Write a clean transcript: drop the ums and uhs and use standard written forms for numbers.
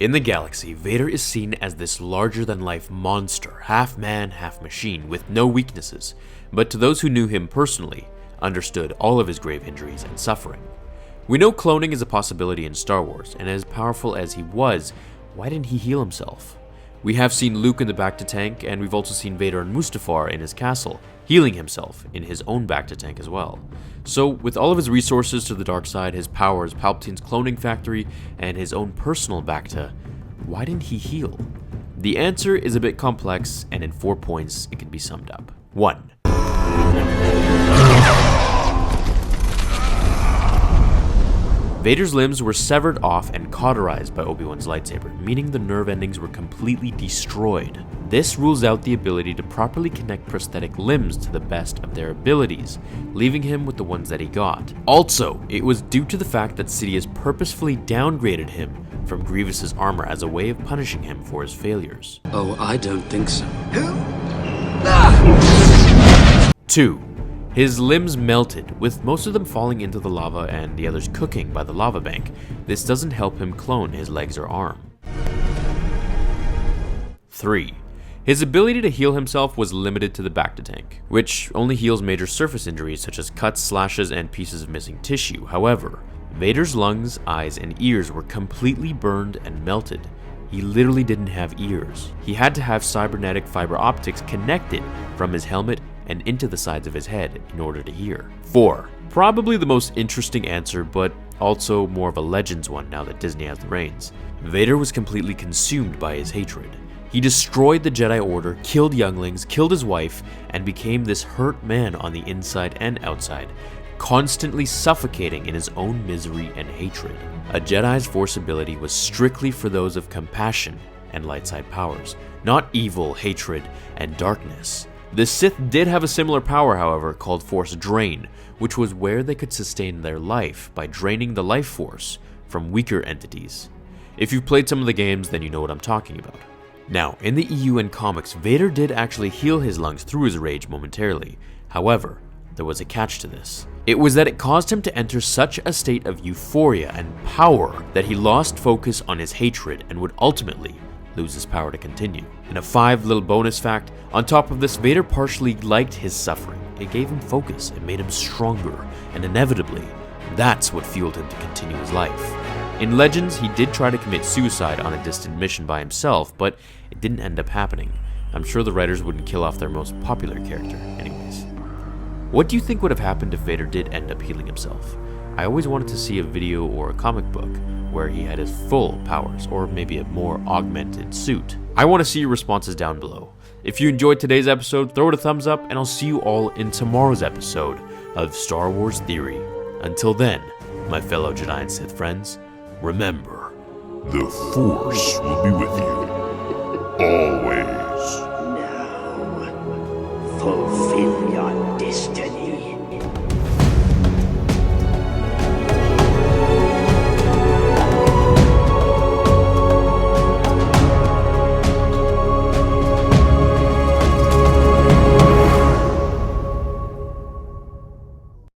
In the galaxy, Vader is seen as this larger-than-life monster, half man, half machine, with no weaknesses, but to those who knew him personally, understood all of his grave injuries and suffering. We know cloning is a possibility in Star Wars, and as powerful as he was, why didn't he heal himself? We have seen Luke in the bacta tank, and we've also seen Vader and Mustafar in his castle, healing himself in his own bacta tank as well. So, with all of his resources to the dark side, his powers, Palpatine's cloning factory, and his own personal bacta, why didn't he heal? The answer is a bit complex, and in 4 points it can be summed up. 1. Vader's limbs were severed off and cauterized by Obi-Wan's lightsaber, meaning the nerve endings were completely destroyed. This rules out the ability to properly connect prosthetic limbs to the best of their abilities, leaving him with the ones that he got. Also, it was due to the fact that Sidious purposefully downgraded him from Grievous's armor as a way of punishing him for his failures. Oh, I don't think so. 2. His limbs melted, with most of them falling into the lava and the others cooking by the lava bank. This doesn't help him clone his legs or arm. 3. His ability to heal himself was limited to the bacta tank, which only heals major surface injuries such as cuts, slashes, and pieces of missing tissue. However, Vader's lungs, eyes, and ears were completely burned and melted. He literally didn't have ears. He had to have cybernetic fiber optics connected from his helmet and into the sides of his head in order to hear. 4. Probably the most interesting answer, but also more of a Legends one now that Disney has the reins. Vader was completely consumed by his hatred. He destroyed the Jedi Order, killed younglings, killed his wife, and became this hurt man on the inside and outside, constantly suffocating in his own misery and hatred. A Jedi's Force ability was strictly for those of compassion and light side powers, not evil, hatred, and darkness. The Sith did have a similar power, however, called Force Drain, which was where they could sustain their life by draining the life force from weaker entities. If you've played some of the games, then you know what I'm talking about. Now, in the EU and comics, Vader did actually heal his lungs through his rage momentarily. However, there was a catch to this. It was that it caused him to enter such a state of euphoria and power that he lost focus on his hatred and would ultimately lose his power to continue. And a 5 little bonus fact, on top of this, Vader partially liked his suffering. It gave him focus, it made him stronger, and inevitably, that's what fueled him to continue his life. In Legends, he did try to commit suicide on a distant mission by himself, but it didn't end up happening. I'm sure the writers wouldn't kill off their most popular character anyways. What do you think would have happened if Vader did end up healing himself? I always wanted to see a video or a comic book where he had his full powers, or maybe a more augmented suit. I want to see your responses down below. If you enjoyed today's episode, throw it a thumbs up, and I'll see you all in tomorrow's episode of Star Wars Theory. Until then, my fellow Jedi and Sith friends, remember, the Force will be with you.